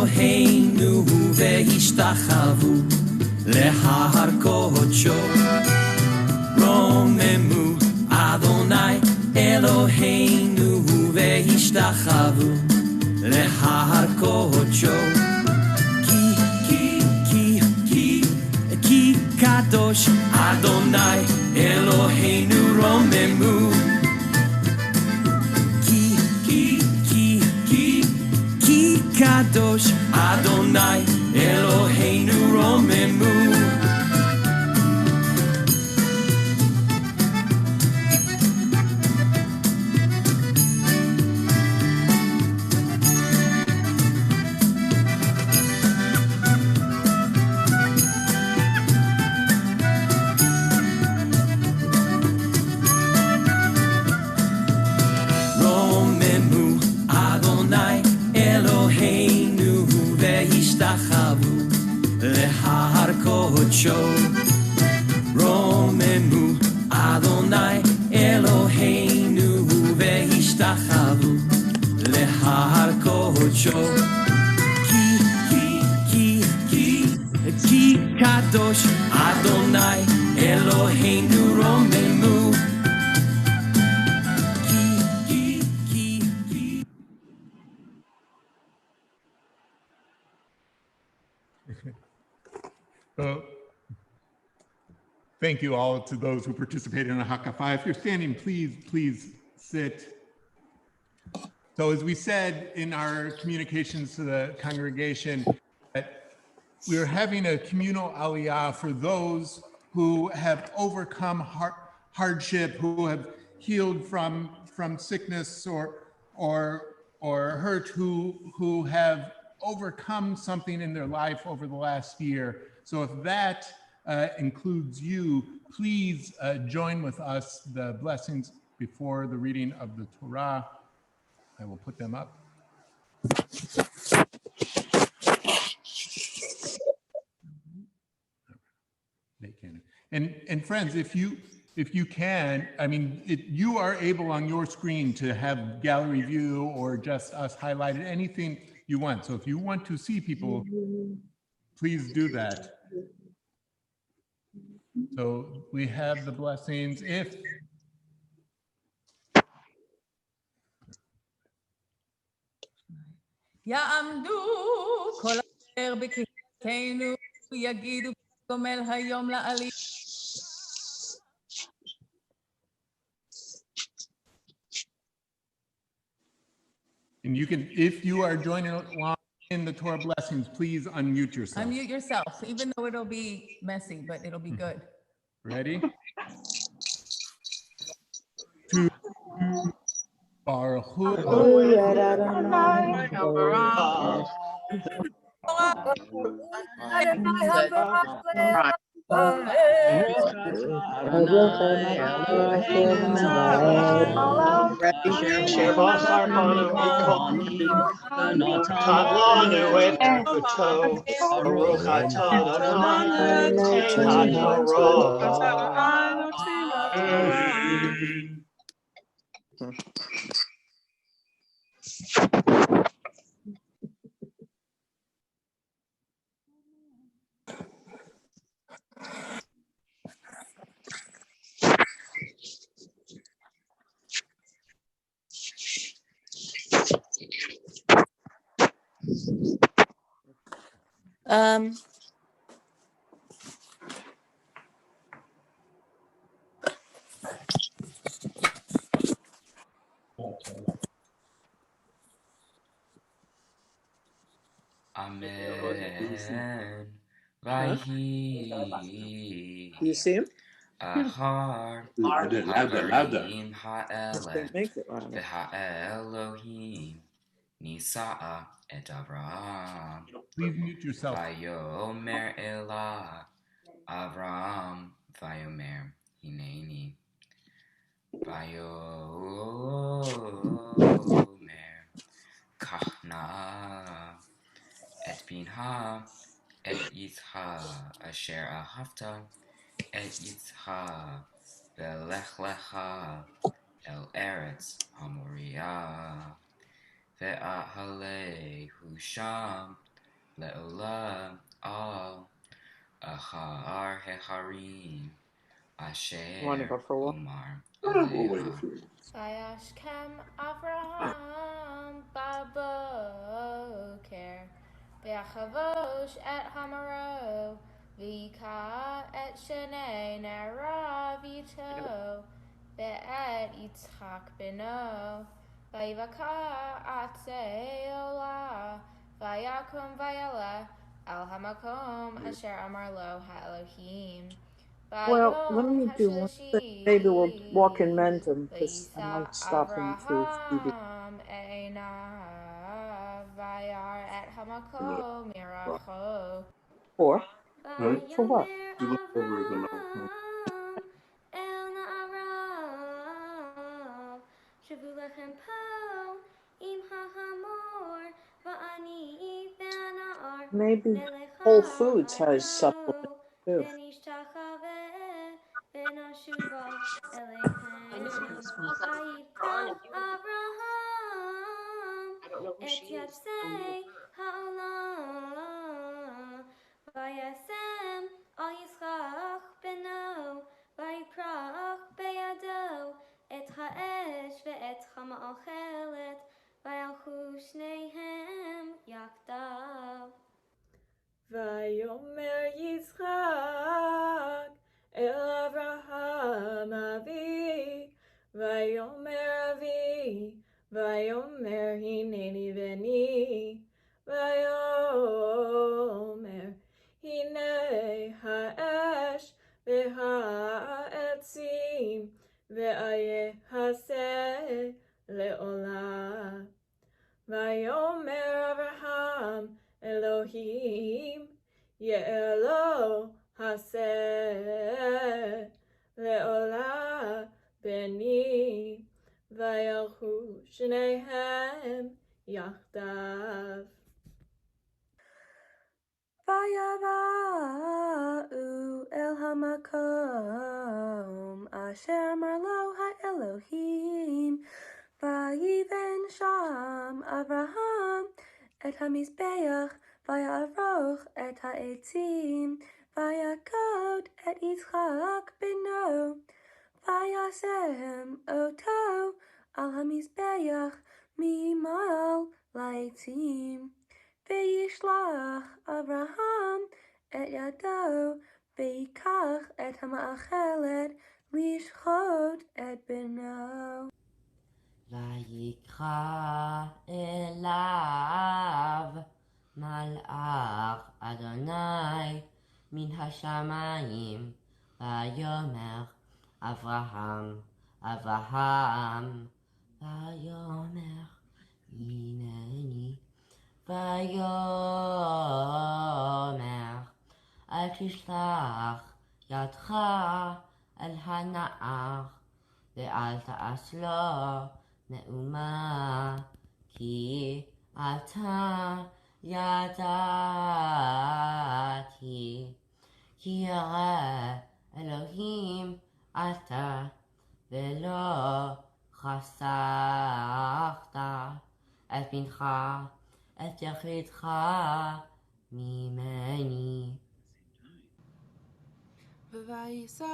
אלוהינו והשתחוו להר קודשו. רוממו אדוני אלוהינו והשתחוו להר קודשו. כי קדוש אדוני אלוהינו רוממו. כי קדוש אדוני אלוהינו רוממו. להר קודשו. רוממו אדוני אלוהינו והשתחוו להר קודשו. כי קדוש אדוני אלוהינו רוממו. Thank you all to those who participated in a Hakafah. If you're standing, please sit. So as we said in our communications to the congregation, that we're having a communal aliyah for those who have overcome hardship, who have healed from sickness or hurt, who have overcome something in their life over the last year. So if that includes you, please join with us the blessings before the reading of the Torah. I will put them up. They can. And friends, if you can, I mean, you are able on your screen to have gallery view or just us highlighted, anything you want. So if you want to see people, please do that. So we have the blessings. If יעמדו כל אשר בקרבנו יגידו גומל היום לעלי. And you can, if you are joining along in the Torah blessings, please unmute yourself. Unmute yourself, even though it'll be messy, but it'll be good. Ready? To Baruch Hu. Amen. Vayhi. You see him? Ahar. Louder. Ha'arim ha'eleh. Make it louder. V'ha'elohim. Nisa'a et Avraham. Please mute yourself. Vayomer elah Avraham. Vayomer hineni. Vayomer kahna et binha et yitha asher ahavta et yitha velech lecha el eretz hamoria ve'ahalehu sham לעולה על אחר ההרים Want to אשר go for a walk? אומר We'll wait a אליה. few minutes. וישכם אברהם בבוקר, ויחבוש את חמורו, ויקח את שני נעריו איתו, ואת יצחק בנו, ויבקע עצי עולה, ויקום וילך על המקום אשר אמר לו האלוהים. Well, let me do one thing. Maybe we'll walk in Mendham because I might stop him to see the. Or Right? for what? You look over the mountain. Maybe Whole Foods has supplements too. וישם על יצחק בנו, ויפרח בידו את האש ואת המאכלת, וילכו שניהם יחדיו. ויאמר יצחק אל אברהם אבי, ויאמר אבי, ויאמר הנני בני, ויאמר הנה האש והעצים, ויעשה לעולה. ויאמר אברהם אלוהים יעלו עשה לעולה בני, וילכו שניהם יחדיו. ויבואו אל המקום אשר אמר לו האלוהים, ויבן שם אברהם את המזבח, ויערוך את העצים, ויעקוד את יצחק בנו, וישם אותו על המזבח ממעל לעצים. וישלח אברהם את ידו, ויקח את המאכלת לשחוט את בנו. ויקרא אליו מלאך אדוני מן השמיים, ויאמר אברהם, אברהם, ויאמר הנני, ויאמר אל תשלח ידך אל הנער, ואל תעש לו מאומה, כי אתה ידעתי, כי ירא אלוהים אתה, ולא חסכת את בנך, את יחידך ממני. וישא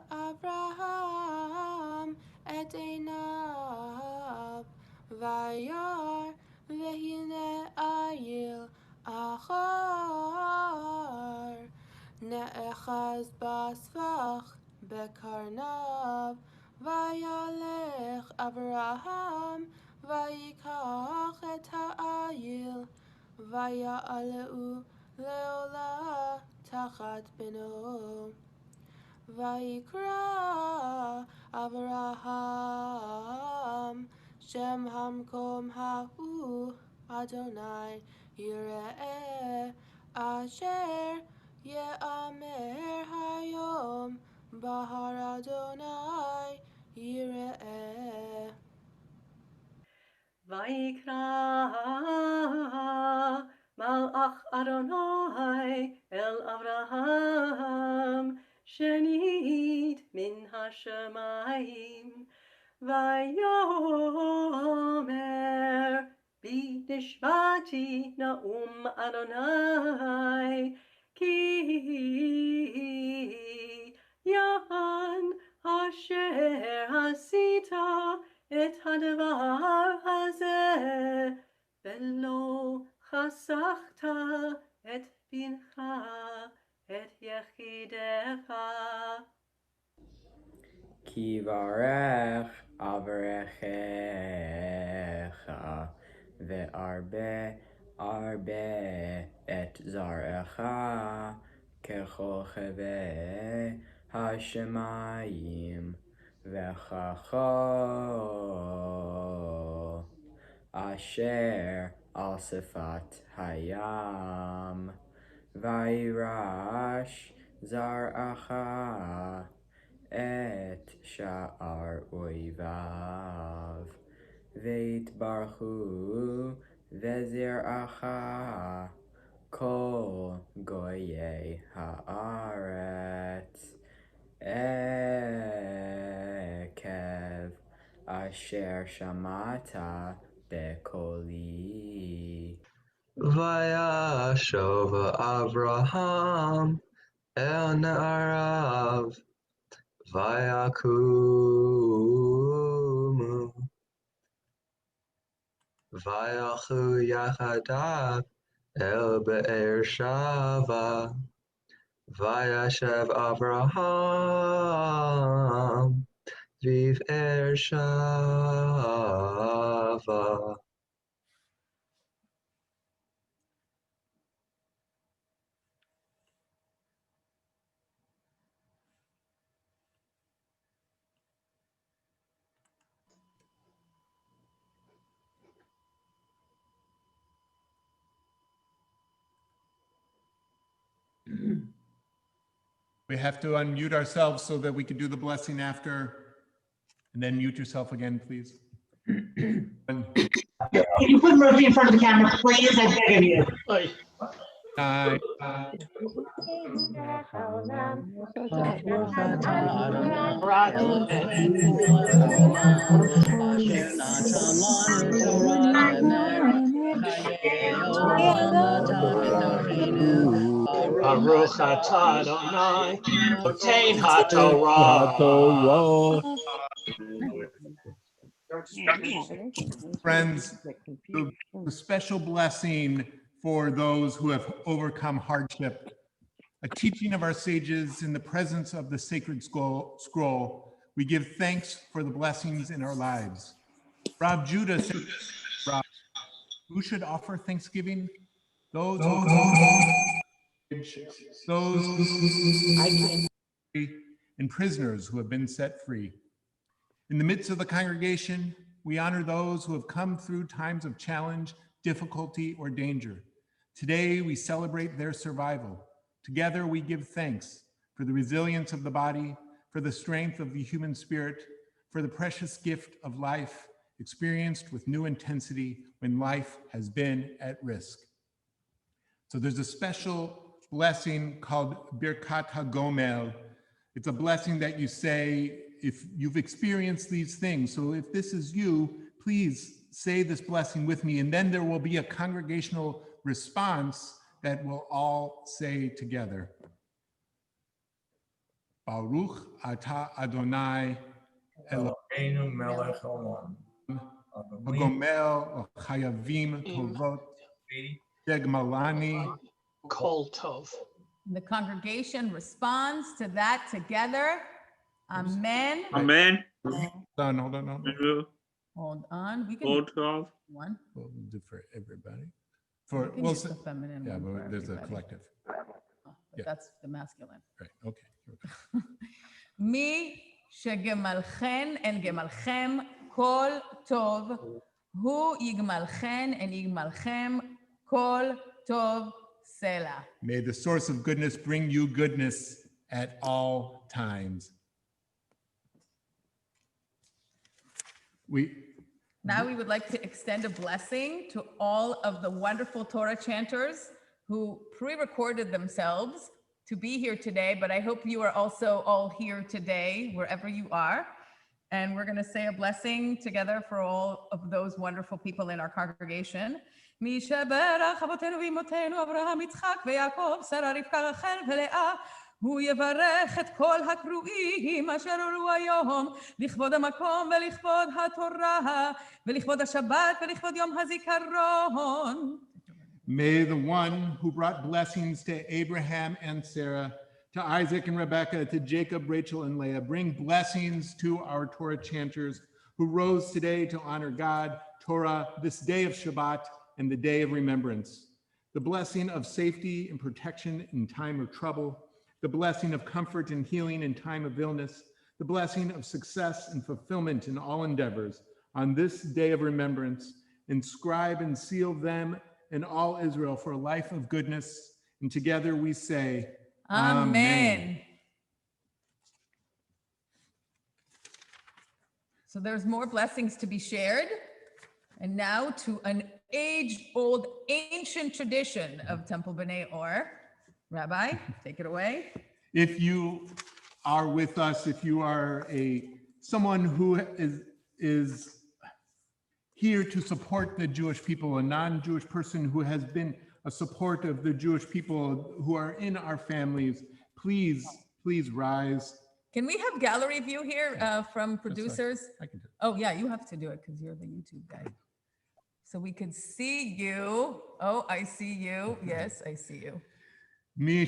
אברהם את עיניו, וירא, והנה איל אחר נאחז בסבך בקרניו. וילך אברהם, ויקח את האיל, ויעלו לעולה תחת בנו. ויקרא אברהם שם המקום ההוא אדוני יראה, אשר יאמר היום בהר אדוני יראה. ויקרא מלאך אדוני אל אברהם שנית מן השמיים, ויאמר בני נשבעתי נאום אדוני, כי יען אשר עשית את הדבר הזה, ולא חסכת את בנך, את יחידך. כי ברך אברכך, והרבה את זרעך, ככוכבי השמיים, וכחול אשר על שפת הים, וירש זרעך את שער אויביו, ויתברכו בזרעך כל גויי הארץ, עקב אשר שמעת בקולי. וישוב אברהם אל נעריו, ויקומו, וילכו יחדיו אל באר שבע, וישב אברהם בבאר שבע. We have to unmute ourselves so that we can do the blessing after, and then mute yourself again, please. Can you put Murphy in front of the camera, please? I beg of you. Baruch atah Adonai, noten haTorah. Friends, the special blessing for those who have overcome hardship, a teaching of our sages in the presence of the sacred scroll, we give thanks for the blessings in our lives. Rob Judah said, Rob, who should offer thanksgiving? Those who and prisoners who have been set free. In the midst of the congregation, we honor those who have come through times of challenge, difficulty, or danger. Today, we celebrate their survival. Together, we give thanks for the resilience of the body, for the strength of the human spirit, for the precious gift of life experienced with new intensity when life has been at risk. So there's a special blessing called Birkat HaGomel. It's a blessing that you say if you've experienced these things. So if this is you, please say this blessing with me, and then there will be a congregational response that we'll all say together. Baruch atah Adonai Eloheinu melech haolam, hagomel chayavim tovot, degmalani Kol tov. The congregation responds to that together. Amen. Amen. Hold on. Hold on. We can Hold on. one. We'll do for everybody. We can use the feminine yeah, one but for there's a everybody. collective. But that's the masculine. Right. Okay. מי שגמלכן and גמלכם כל טוב, הוא יגמלכן and יגמלכם כל טוב סלע. May the source of goodness bring you goodness at all times. Now we would like to extend a blessing to all of the wonderful Torah chanters who pre-recorded themselves to be here today, but I hope you are also all here today, wherever you are. And we're going to say a blessing together for all of those wonderful people in our congregation. מי שברך אבותינו ואמותינו, אברהם, יצחק ויעקב, שרה, רבקה, רחל ולאה, הוא יברך את כל הקרואים אשר עלו היום לכבוד המקום ולכבוד התורה ולכבוד השבת ולכבוד יום הזיכרון. May the one who brought blessings to Abraham and Sarah, to Isaac and Rebekah, to Jacob, Rachel, and Leah, bring blessings to our Torah chanters who rose today to honor God, Torah, this day of Shabbat, and the day of remembrance. The blessing of safety and protection in time of trouble, the blessing of comfort and healing in time of illness, the blessing of success and fulfillment in all endeavors on this day of remembrance. Inscribe and seal them and all Israel for a life of goodness. And together we say, Amen. So there's more blessings to be shared. And now to an age-old ancient tradition of Temple B'nai Or. Rabbi, take it away. If you are with us, if you are someone who is here to support the Jewish people, a non-Jewish person who has been a support of the Jewish people who are in our families, please rise. Can we have gallery view here from producers? I can do it. Oh yeah, you have to do it because you're the YouTube guy. So we could see you. Oh, I see you. Yes, I see you. May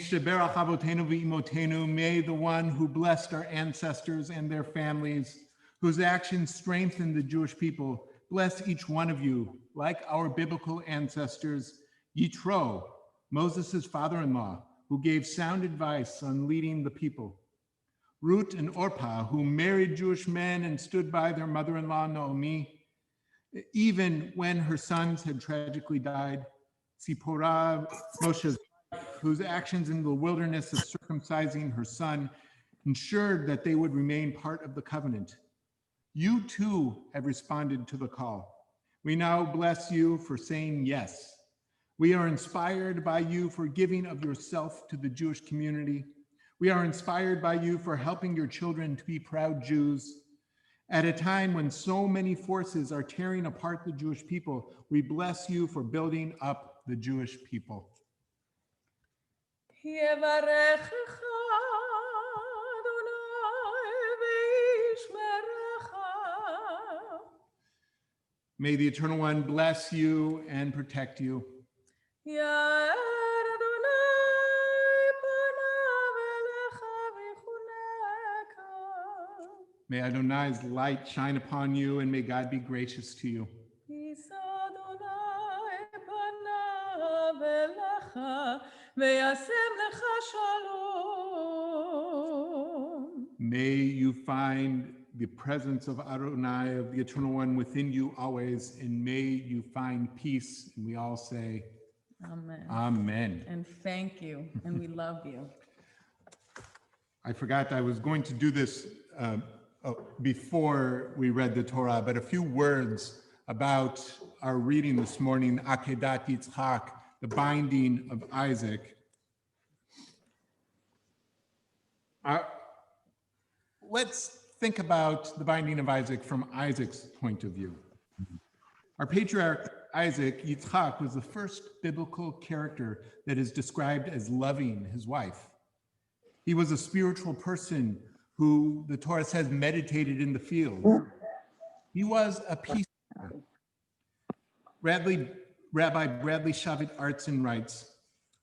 the one who blessed our ancestors and their families, whose actions strengthened the Jewish people, bless each one of you, like our biblical ancestors, Yitro, Moses' father-in-law, who gave sound advice on leading the people. Ruth and Orpah, who married Jewish men and stood by their mother-in-law, Naomi, even when her sons had tragically died. Zipporah, Moshe's wife, whose actions in the wilderness of circumcising her son ensured that they would remain part of the covenant. You too have responded to the call. We now bless you for saying yes. We are inspired by you for giving of yourself to the Jewish community. We are inspired by you for helping your children to be proud Jews. At a time when so many forces are tearing apart the Jewish people, we bless you for building up the Jewish people. May the Eternal One bless you and protect you. May Adonai's light shine upon you, and may God be gracious to you. May you find the presence of Adonai, of the Eternal One, within you always, and may you find peace. And we all say, Amen. Amen. And thank you, and we love you. I forgot I was going to do this before we read the Torah, but a few words about our reading this morning, Akedat Yitzchak, the binding of Isaac. Let's think about the binding of Isaac from Isaac's point of view. Our patriarch Isaac, Yitzchak, was the first biblical character that is described as loving his wife. He was a spiritual person who, the Torah says, meditated in the field. He was a peacemaker. Rabbi Bradley Shavit Artson writes,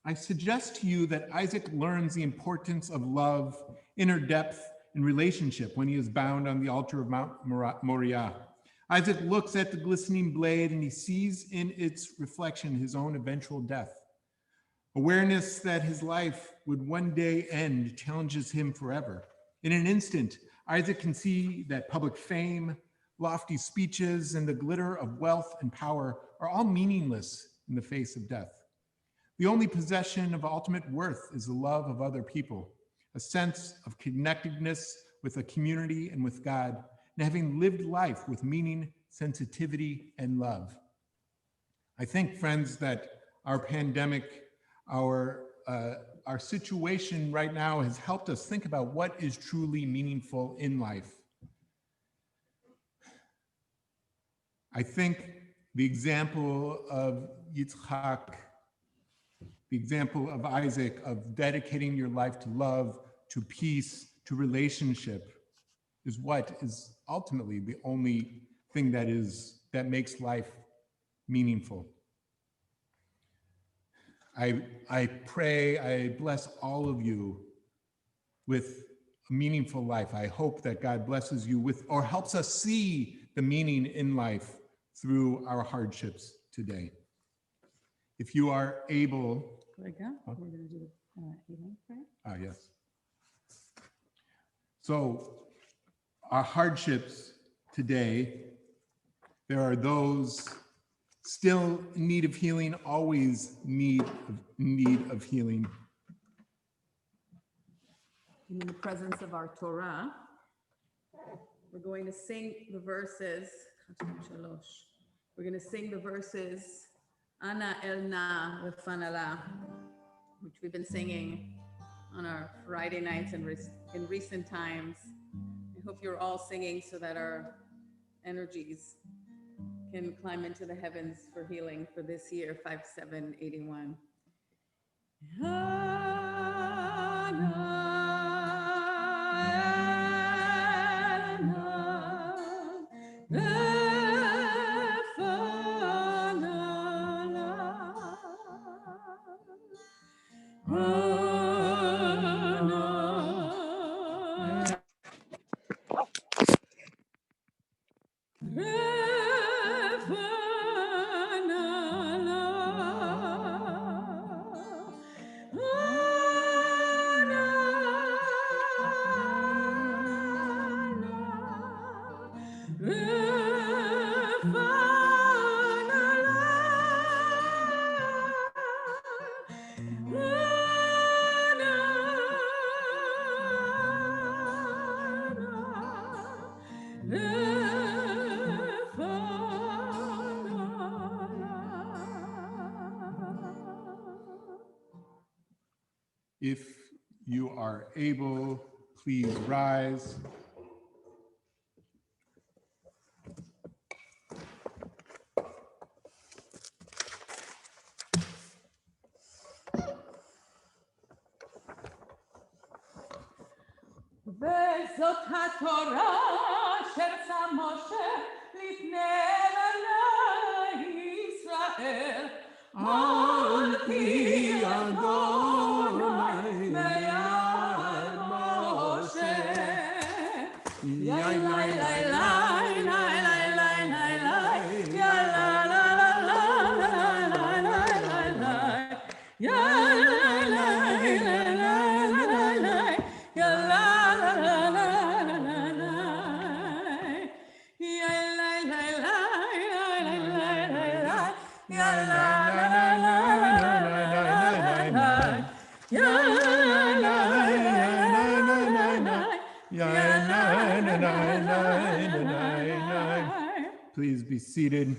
I suggest to you that Isaac learns the importance of love, inner depth, and relationship when he is bound on the altar of Mount Moriah. Isaac looks at the glistening blade and he sees in its reflection his own eventual death. Awareness that his life would one day end challenges him forever. In an instant, Isaac can see that public fame, lofty speeches, and the glitter of wealth and power are all meaningless in the face of death. The only possession of ultimate worth is the love of other people, a sense of connectedness with a community and with God, and having lived life with meaning, sensitivity, and love. I think, friends, that our pandemic, our situation right now has helped us think about what is truly meaningful in life. I think the example of Yitzchak, the example of Isaac, of dedicating your life to love, to peace, to relationship, is what is ultimately the only thing that makes life meaningful. I pray, I bless all of you with a meaningful life. I hope that God blesses you with, or helps us see the meaning in life through our hardships today. If you are able, We're going to do healing prayer. yes. So our hardships today, there are those still in need of healing, always need of healing. In the presence of our Torah, we're going to sing the verses. We're going to sing the verses Ana Elna Refanala, which we've been singing on our Friday nights and in recent times. I hope you're all singing so that our energies can climb into the heavens for healing for this year, 5781. If you are able, please rise. וזאת התורה אשר שם משה לפני בני ישראל. על פי אדוני ביד משה. Please be seated.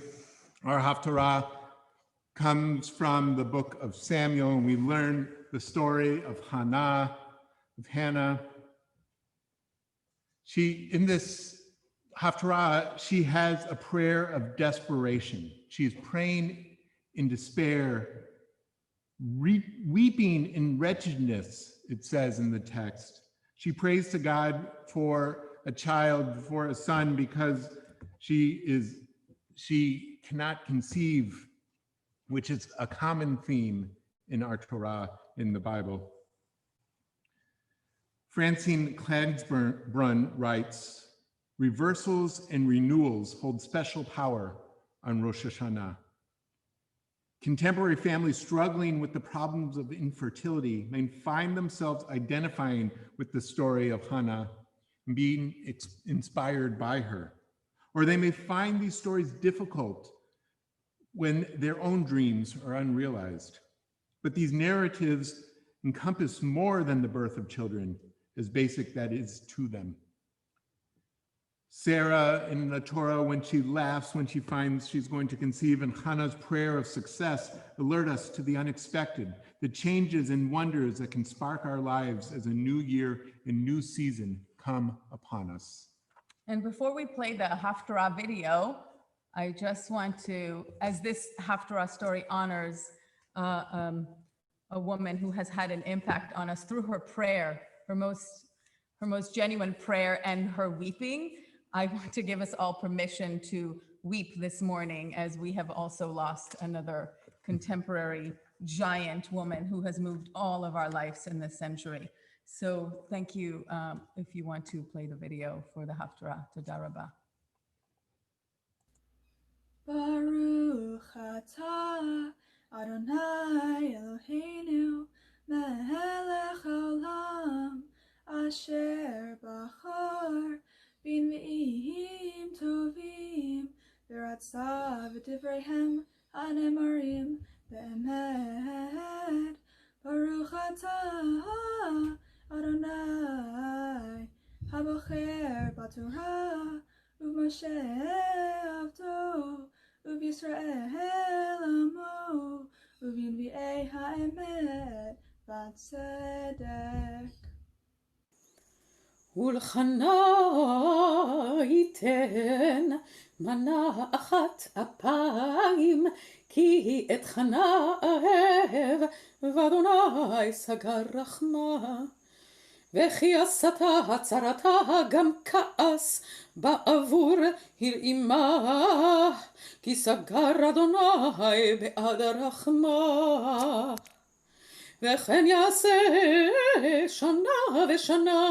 Our Haftarah comes from the book of Samuel, and we learn the story of Hannah. In this Haftarah, she has a prayer of desperation. She is praying in despair, weeping in wretchedness, it says in the text. She prays to God for a child, for a son, because she cannot conceive, which is a common theme in our Torah in the Bible. Francine Klagsbrunn writes, reversals and renewals hold special power on Rosh Hashanah. Contemporary families struggling with the problems of infertility may find themselves identifying with the story of Hannah and being inspired by her. Or they may find these stories difficult when their own dreams are unrealized. But these narratives encompass more than the birth of children, as basic that is to them. Sarah in the Torah, when she laughs, when she finds she's going to conceive, and Hannah's prayer of success alert us to the unexpected, the changes and wonders that can spark our lives as a new year and new season come upon us. And before we play the Haftarah video, I just want to, as this Haftarah story honors a woman who has had an impact on us through her prayer, her most genuine prayer and her weeping, I want to give us all permission to weep this morning, as we have also lost another contemporary giant woman who has moved all of our lives in this century. So thank you. If you want to play the video for the Haftarah, Toda Rabah. Baruch atah Adonai Eloheinu melech haolam asher bachar b'nvi'im tovim v'ratzav v'divreihem hanemarim be'emet. Baruch atah Adonai habocher b'Torah u'Moshe avdo u'Yisrael amo u'b'nvi'ei ha'emet v'tzedek. ולחנה ייתן מנה אחת אפיים, כי את חנה אהב ואדוני סגר רחמה. וכי עשתה הצרתה גם כעס בעבור הרעימה, כי סגר אדוני בעד רחמה. וכן יעשה שנה ושנה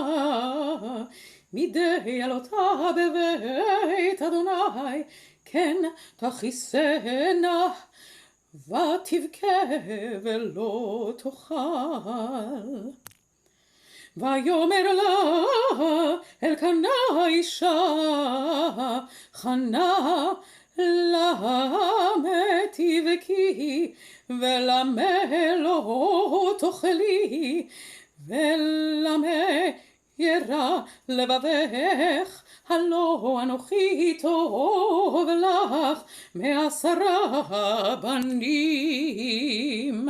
מדי עלותה בבית אדוני, כן תכיסנה ותבכה ולא תאכל. ויאמר לה אלקנה אישה, חנה למה תבכי ולמה לא תאכלי, ולמה ירא לבבך, הלא אנוכי טוב לך מ10 בנים.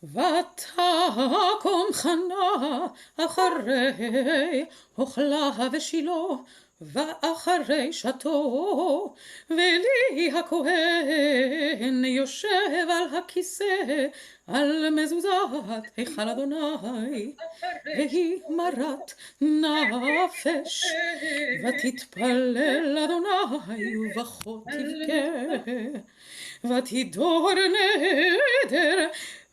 ותקום חנה אחרי אוכלה ושילה, ואחרי שתו, ואלי הכהן יושב על הכיסא על מזוזת היכל אדוני, והיא מרת נפש, ותתפלל אדוני ובכה תבכה, ותדור נדר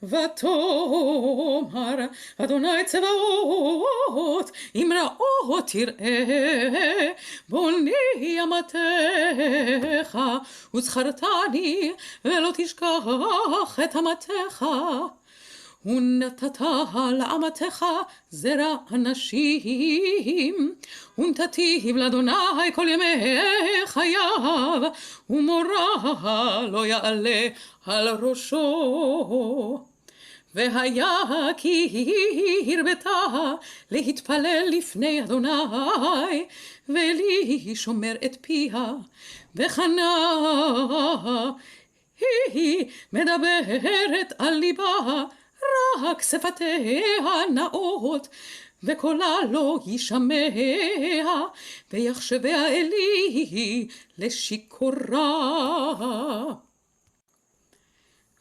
ותאמר אדוני צבאות, אם רעות תראה בוני אמתך, וזכרתני ולא תשכח את אמתך. ונתת לאמתך זרע נשים, ונתתיו לאדוני כל ימי חייו, ומורה לא יעלה על ראשו. והיה כי הרבתה להתפלל לפני אדוני, ולי שומר את פיה, וחנה היא מדברת על ליבה, רק שפתיה נאות, וקולה לא ישמע, ויחשביה אלי לשיכורה.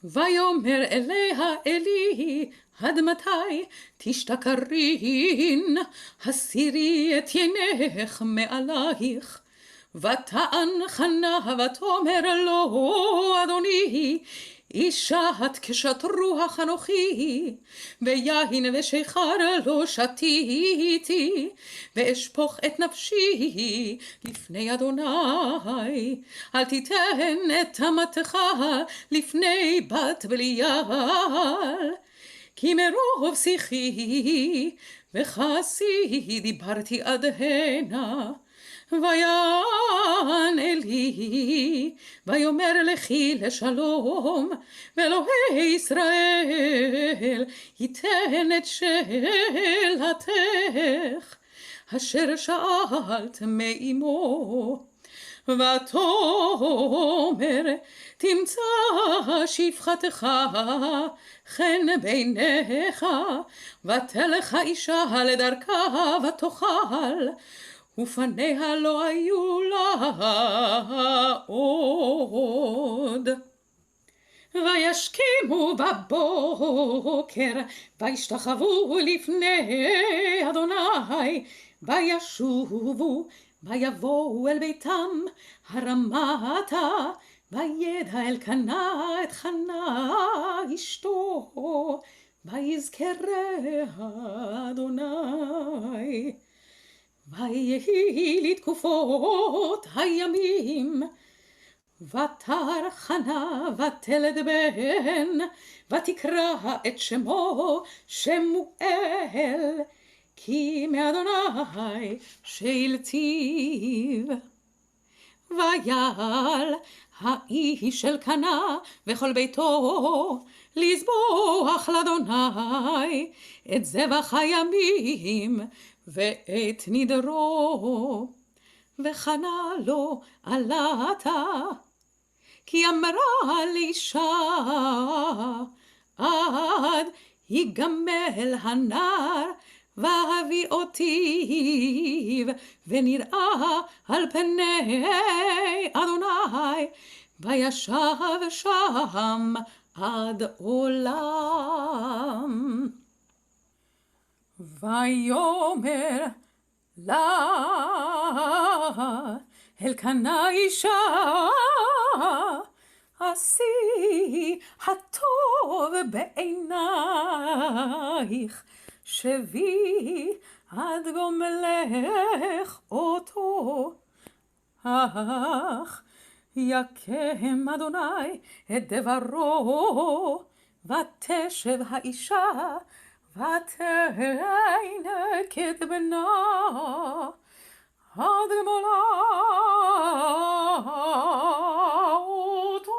ויאמר אליה אלי, עד מתי תשתכרין? הסירי את עינך מעלייך. ותען חנה ותאמר לו, אדוני, אישה את כשת רוח אנוכי, ויין ושיכר לא שתיתי, ואשפוך את נפשי לפני אדוני. אל תיתן את אמתך לפני בת בליעל, כי מרוב שיחי וכעסי דיברתי עד הנה. ויען אלי, ויאמר לכי לשלום, ואלוהי ישראל ייתן את שאלתך, אשר שאלת מאמו. ותאמר תמצא שפחתך חן בעיניך, ותלך האישה לדרכה ותאכל, ופניה לא היו לה עוד. וישכימו בבוקר, וישתחוו לפני אדוני, וישובו, ויבואו אל ביתם הרמתה, וידע אלקנה את חנה אשתו, ויזכריה אדוני. ויהי לתקופות הימים, ותר חנה ותלד בן, ותקרא את שמו שמואל, כי מאדוני שהלציב. ויעל האיש אלקנה וכל ביתו לזבוח לאדוני את זבח הימים ואת נדרו. וחנה לו עלתה, כי אמרה לאישה, עד יגמל הנער והביא אותי, ונראה על פני אדוני, וישב שם עד עולם. ויאמר לה אלקנה אישה, עשי הטוב בעינייך, שבי עד גומלך אותו. אך יקם אדוני את דברו, ותשב האישה ותינק את בנה עד גמולה אותו.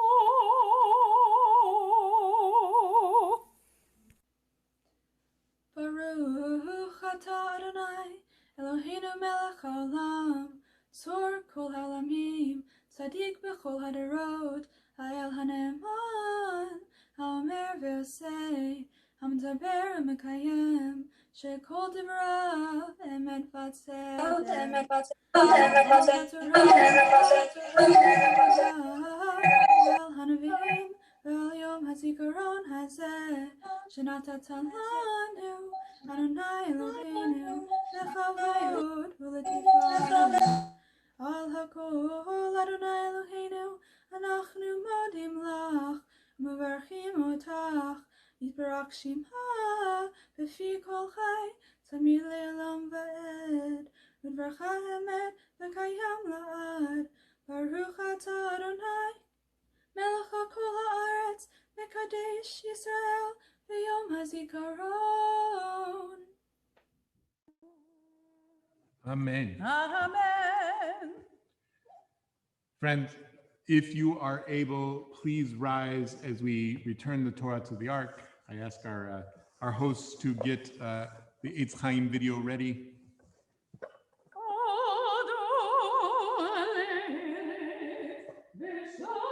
Baruch atah Adonai, Eloheinu melech haolam, tzor kol haolamim, tzadik b'chol hadarot, ha'el hane'eman, ha'omer ve'oseh, המדבר ומקיים, שכל דבריו אמת וצדק. ועל הנביאים ועל יום הזיכרון הזה, שנתת לנו, אדוני אלוהינו, לכבוד ולתפארת. על הכל, אדוני אלוהינו, אנחנו מודים לך ומברכים אותך. יתברך שמך בפי כל חי, תמיד לעולם ועד, ודברך אמת וקיים לעד. ברוך אתה אדוני, מלך כל הארץ, מקדש ישראל ביום הזיכרון. Amen. Amen. Friends, if you are able, please rise as we return the Torah to the Ark. I ask our hosts to get the Eitz Chaim video ready. Israel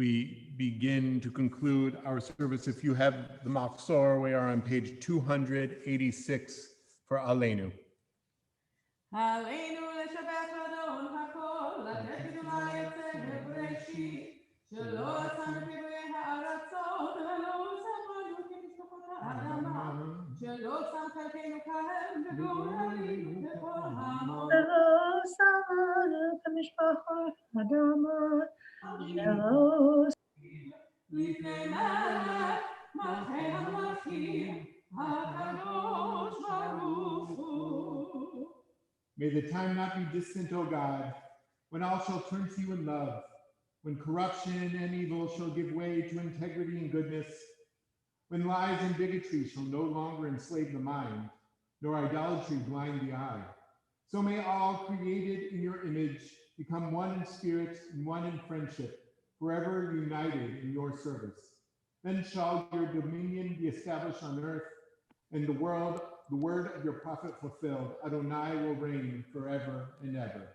we begin to conclude our service. If you have the Machzor, we are on page 286 for Aleinu. עלינו לשבח אדון הכל, לתת קדומה יוצא בבראשית, שלא עצם בפיגועי הארצות, ולא שמנו כמשפחות האדמה, שלא שם חלקנו כהם וגורלנו ככל המון. ולא שמנו כמשפחות האדמה, שלא לפני מלך מלכי המלכים, הקדוש ברוך הוא. May the time not be distant, O God, when all shall turn to you in love, when corruption and evil shall give way to integrity and goodness, when lies and bigotry shall no longer enslave the mind, nor idolatry blind the eye. So may all created in your image become one in spirit and one in friendship, forever united in your service. Then shall your dominion be established on earth, and the word of your prophet fulfilled. Adonai will reign forever and ever.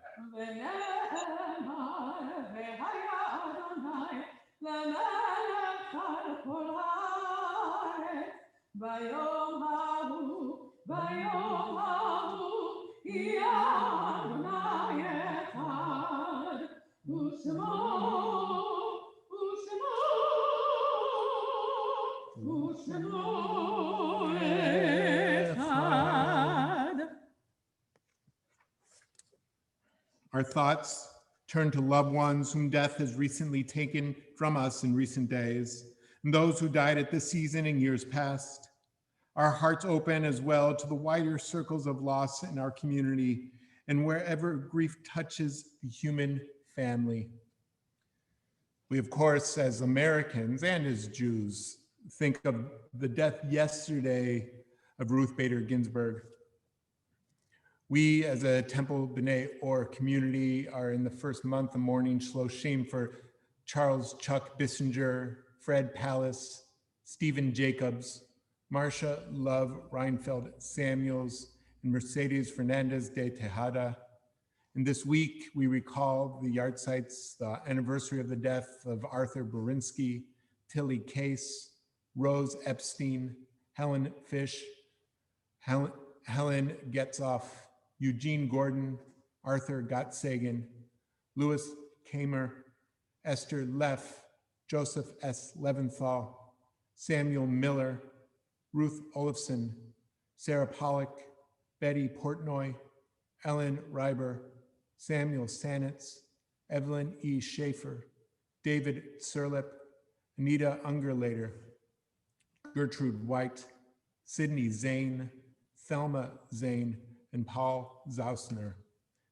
Our thoughts turn to loved ones whom death has recently taken from us in recent days, and those who died at this season in years past. Our hearts open as well to the wider circles of loss in our community and wherever grief touches the human family. We, of course, as Americans and as Jews, think of the death yesterday of Ruth Bader Ginsburg. We, as a Temple B'nai Or community, are in the first month of mourning Shloshim for Charles Chuck Bissinger, Fred Pallas, Stephen Jacobs, Marcia Love Reinfeld Samuels, and Mercedes Fernandez de Tejada. And this week, we recall the yahrzeits, the anniversary of the death of Arthur Borinsky, Tilly Case, Rose Epstein, Helen Fish, Helen Getzoff, Eugene Gordon, Arthur Gottsagen, Louis Kamer, Esther Leff, Joseph S. Leventhal, Samuel Miller, Ruth Olafson, Sarah Pollock, Betty Portnoy, Ellen Reiber, Samuel Sanitz, Evelyn E. Schaefer, David Serlip, Anita Ungerlater, Gertrude White, Sydney Zane, Thelma Zane, and Paul Zausner.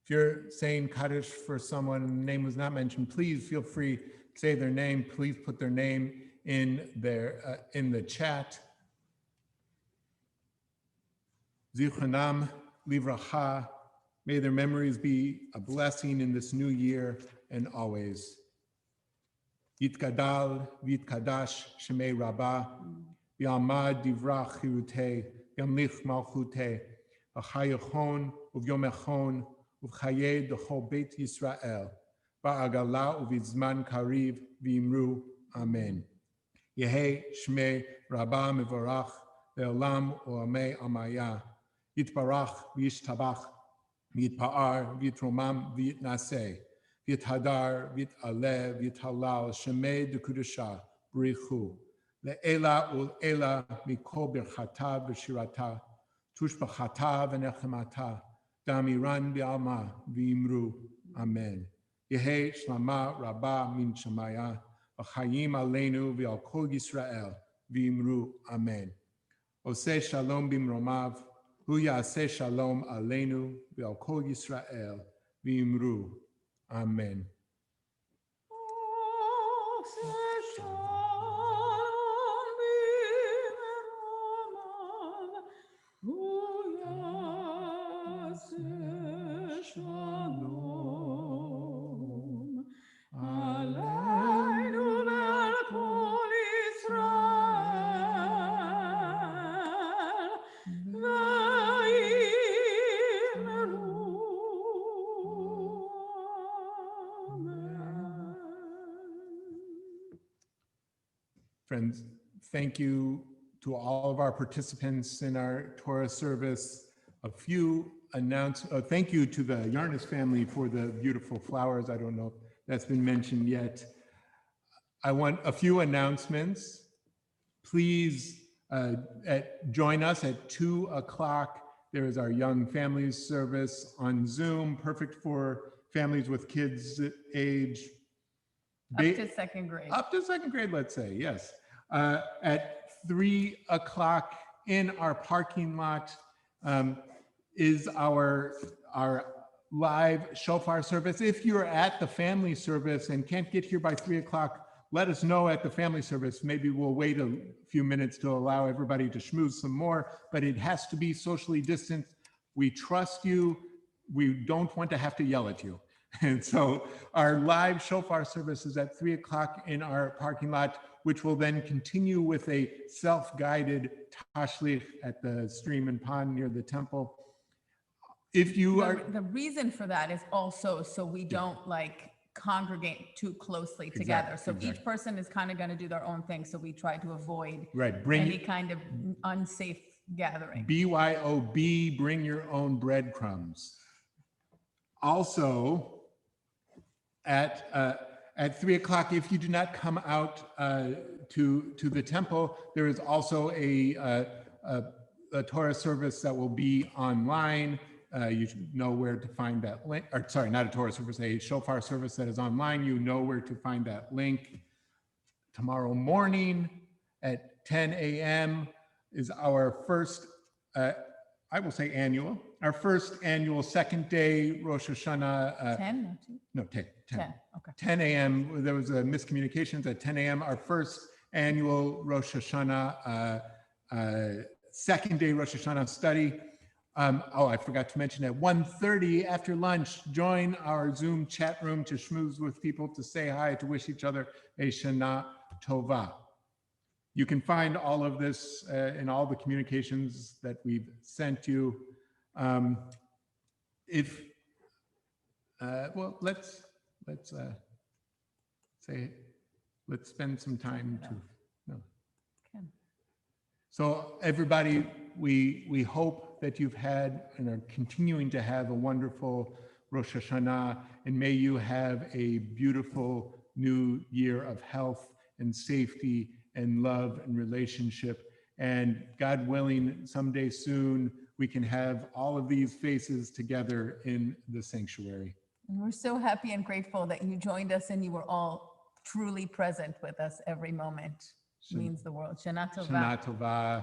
If you're saying Kaddish for someone and the name was not mentioned, please feel free to say their name. Please put their name in the chat. Zichronam livracha. May their memories be a blessing in this new year and always. Yitkadal v'yitkadash shemei rabbah, v'yamad divrach chirutei, yamlich malchutei, v'chayachon uv'yomechon, uv'chayei d'chol beit Yisrael, ba'agala uv'izman kariv v'imru, amen. Yehei shmei rabbah mevorach, le'olam u'amei amaya, yitbarach v'yishtabach, V'yitpa'ar, v'yitromam, v'yitnaseh, v'yithadar, v'yit'aleh, v'yithalal, shemei d'kudusha, b'richu, le'ela ul'ela, mikol birchata v'shirata, tushbachata v'nechemata, damiran b'alma, v'imru, amen. Yehei shlama rabba min shamaya, v'chayim aleinu v'al kol Yisrael, v'imru, amen. Oseh shalom b'mromav, Hu yaseh shalom aleinu v'al kol Yisrael v'imru. Amen. Friends, thank you to all of our participants in our Torah service. Thank you to the Yarnis family for the beautiful flowers. I don't know if that's been mentioned yet. I want a few announcements. Please join us at 2 o'clock. There is our Young Families service on Zoom, perfect for families with kids age up to second grade. Up to second grade, let's say, yes. At 3 o'clock in our parking lot is our live shofar service. If you're at the family service and can't get here by 3 o'clock, let us know at the family service. Maybe we'll wait a few minutes to allow everybody to schmooze some more, but it has to be socially distanced. We trust you. We don't want to have to yell at you. And so our live shofar service is at 3 o'clock in our parking lot, which will then continue with a self-guided tashlich at the stream and pond near the temple. If you are... The reason for that is also so we don't congregate too closely together. So each person is kind of going to do their own thing. So we try to avoid any kind of unsafe gathering. BYOB, bring your own breadcrumbs. Also, at 3 o'clock, if you do not come out to the temple, there is also a Torah service that will be online. You know where to find that link, or sorry, not a Torah service, a shofar service that is online. You know where to find that link. Tomorrow morning at 10 a.m. is our first, I will say annual, our first annual second day Rosh Hashanah. 10? No, 10. 10, okay. 10 a.m. There was a miscommunications at 10 a.m. Our first annual Rosh Hashanah, second day Rosh Hashanah study. I forgot to mention at 1:30 after lunch, join our Zoom chat room to schmooze with people, to say hi, to wish each other a Shana Tova. You can find all of this in all the communications that we've sent you. Let's spend some time to. No. So everybody, we hope that you've had and are continuing to have a wonderful Rosh Hashanah, and may you have a beautiful new year of health and safety and love and relationship. And God willing, someday soon, we can have all of these faces together in the sanctuary. And we're so happy and grateful that you joined us and you were all truly present with us every moment. It means the world. Shana Tova. Shana Tova.